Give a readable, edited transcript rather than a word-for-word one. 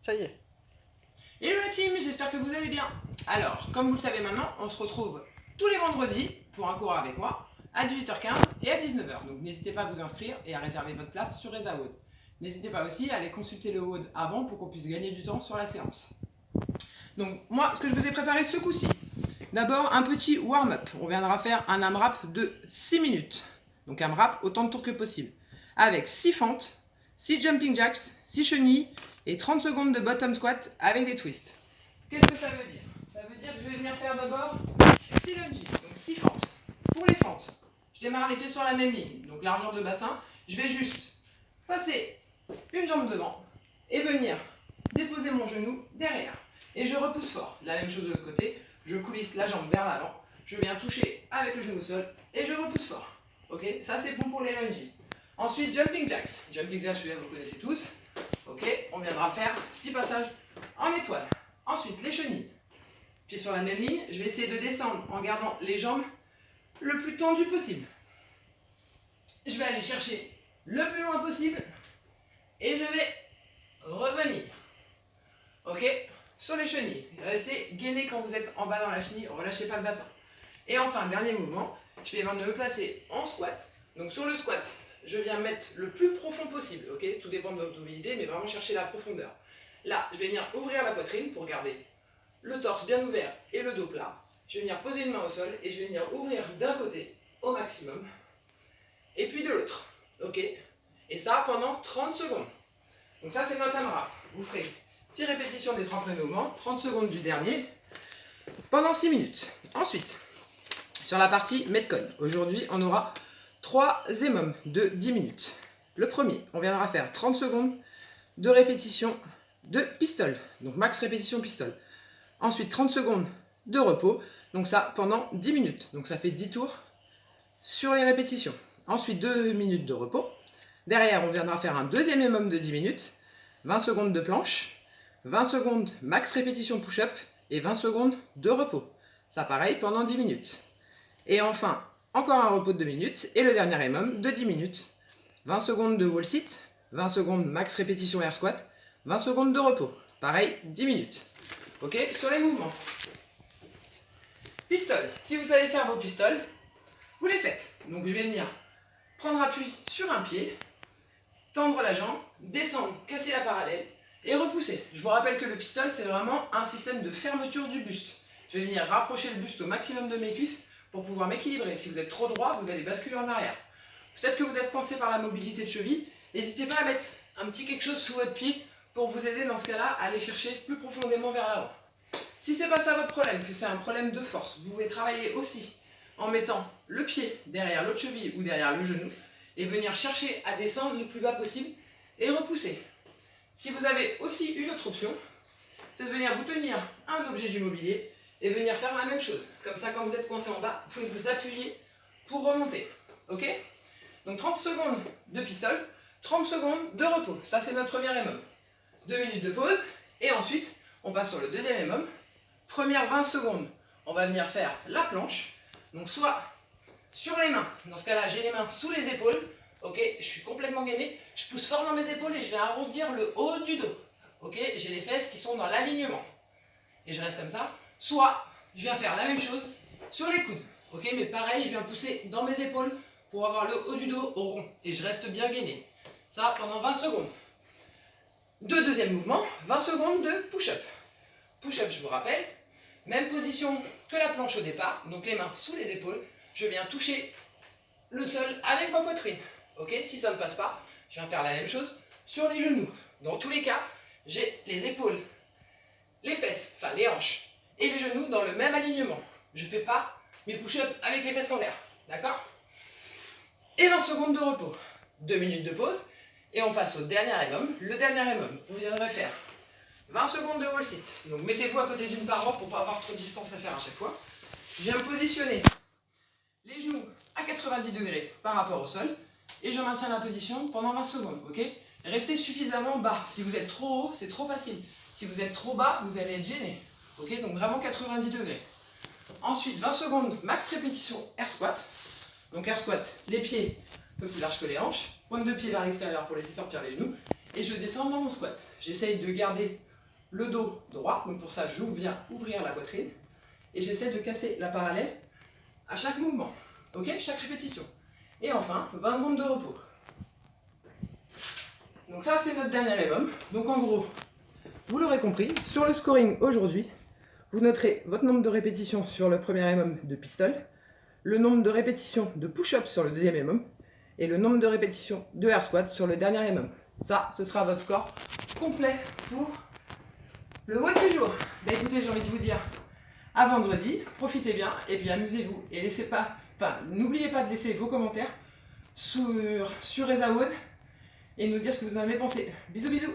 Ça y est. Hello la team, j'espère que vous allez bien. Alors, comme vous le savez maintenant, on se retrouve tous les vendredis pour un cours avec moi à 18h15 et à 19h. Donc n'hésitez pas à vous inscrire et à réserver votre place sur Reza Wood. N'hésitez pas aussi à aller consulter le Wood avant pour qu'on puisse gagner du temps sur la séance. Donc moi, ce que je vous ai préparé ce coup-ci, d'abord un petit warm-up. On viendra faire un AMRAP de 6 minutes. Donc AMRAP autant de tours que possible. Avec 6 fentes, 6 jumping jacks, 6 chenilles et 30 secondes de bottom squat avec des twists. Qu'est-ce que ça veut dire? Ça veut dire que je vais venir faire d'abord 6 lunges, donc 6 fentes. Pour les fentes, je démarre les pieds sur la même ligne, donc largeur de bassin. Je vais juste passer une jambe devant et venir déposer mon genou derrière. Et je repousse fort. La même chose de l'autre côté, je coulisse la jambe vers l'avant, je viens toucher avec le genou au sol et je repousse fort. Ok, ça c'est bon pour les lunges. Ensuite, jumping jacks. Jumping jacks, celui-là vous le connaissez tous. Ok, on viendra faire 6 passages en étoile. Ensuite, les chenilles. Pieds sur la même ligne, je vais essayer de descendre en gardant les jambes le plus tendues possible. Je vais aller chercher le plus loin possible et je vais revenir. Ok, sur les chenilles. Restez gainé quand vous êtes en bas dans la chenille, relâchez pas le bassin. Et enfin, dernier mouvement, je vais me placer en squat. Donc sur le squat, je viens mettre le plus profond possible, ok? Tout dépend de votre mobilité, mais vraiment chercher la profondeur. Là, je vais venir ouvrir la poitrine pour garder le torse bien ouvert et le dos plat. Je vais venir poser une main au sol et je vais venir ouvrir d'un côté au maximum et puis de l'autre, ok? Et ça pendant 30 secondes. Donc ça, c'est notre AMRAP. Vous ferez 6 répétitions des 30 premiers mouvements, 30 secondes du dernier, pendant 6 minutes. Ensuite, sur la partie Metcon, aujourd'hui, on aura 3 EMOM de 10 minutes. Le premier, on viendra faire 30 secondes de répétition de pistol, donc max répétition pistol. Ensuite, 30 secondes de repos, donc ça pendant 10 minutes. Donc ça fait 10 tours sur les répétitions. Ensuite, 2 minutes de repos. Derrière, on viendra faire un deuxième EMOM de 10 minutes, 20 secondes de planche, 20 secondes max répétition push-up et 20 secondes de repos. Ça pareil pendant 10 minutes. Et enfin, encore un repos de 2 minutes et le dernier EMOM de 10 minutes. 20 secondes de wall sit, 20 secondes max répétition air squat, 20 secondes de repos. Pareil, 10 minutes. Ok, sur les mouvements. Pistol. Si vous savez faire vos pistoles, vous les faites. Donc je vais venir prendre appui sur un pied, tendre la jambe, descendre, casser la parallèle et repousser. Je vous rappelle que le pistol, c'est vraiment un système de fermeture du buste. Je vais venir rapprocher le buste au maximum de mes cuisses pour pouvoir m'équilibrer. Si vous êtes trop droit, vous allez basculer en arrière. Peut-être que vous êtes coincé par la mobilité de cheville. N'hésitez pas à mettre un petit quelque chose sous votre pied pour vous aider dans ce cas-là à aller chercher plus profondément vers l'avant. Si ce n'est pas ça votre problème, que c'est un problème de force, vous pouvez travailler aussi en mettant le pied derrière l'autre cheville ou derrière le genou et venir chercher à descendre le plus bas possible et repousser. Si vous avez aussi une autre option, c'est de venir vous tenir un objet du mobilier et venir faire la même chose. Comme ça, quand vous êtes coincé en bas, vous pouvez vous appuyer pour remonter. Ok? Donc 30 secondes de pistol, 30 secondes de repos. Ça, c'est notre premier EMOM. 2 minutes de pause et ensuite, on passe sur le deuxième EMOM. Première 20 secondes, on va venir faire la planche. Donc soit sur les mains. Dans ce cas-là, j'ai les mains sous les épaules. Ok, je suis complètement gainé. Je pousse fort dans mes épaules et je vais arrondir le haut du dos. Ok, j'ai les fesses qui sont dans l'alignement. Et je reste comme ça. Soit je viens faire la même chose sur les coudes. Ok, mais pareil, je viens pousser dans mes épaules pour avoir le haut du dos rond. Et je reste bien gainé. Ça pendant 20 secondes. Deuxième mouvement, 20 secondes de push-up. Push-up, je vous rappelle, même position que la planche au départ. Donc les mains sous les épaules. Je viens toucher le sol avec ma poitrine. Ok, si ça ne passe pas, je viens faire la même chose sur les genoux. Dans tous les cas, j'ai les épaules, les fesses, enfin les hanches et les genoux dans le même alignement. Je ne fais pas mes push-ups avec les fesses en l'air. D'accord? Et 20 secondes de repos. 2 minutes de pause. Et on passe au dernier EMOM. Le dernier EMOM, vous viendrez faire 20 secondes de wall sit. Donc mettez-vous à côté d'une paroi pour ne pas avoir trop de distance à faire à chaque fois. Je viens me positionner les genoux à 90 degrés par rapport au sol. Et je maintiens la position pendant 20 secondes. Ok? Restez suffisamment bas. Si vous êtes trop haut, c'est trop facile. Si vous êtes trop bas, vous allez être gêné. Ok? Donc vraiment 90 degrés. Ensuite, 20 secondes, max répétition air squat. Donc air squat, les pieds un peu plus larges que les hanches. Pointe de pied vers l'extérieur pour laisser sortir les genoux. Et je descends dans mon squat. J'essaye de garder le dos droit. Donc pour ça, je viens ouvrir la poitrine et j'essaie de casser la parallèle à chaque mouvement. Ok, chaque répétition. Et enfin, 20 secondes de repos. Donc ça, c'est notre dernier minimum. Donc en gros, vous l'aurez compris, sur le scoring aujourd'hui, vous noterez votre nombre de répétitions sur le premier minimum de pistol, le nombre de répétitions de push-up sur le deuxième minimum, et le nombre de répétitions de air squat sur le dernier minimum. Ça, ce sera votre score complet pour le WOD du jour. Bah écoutez, j'ai envie de vous dire à vendredi, profitez bien, et puis amusez-vous, et n'oubliez pas de laisser vos commentaires sur EzaWOD, et nous dire ce que vous en avez pensé. Bisous bisous.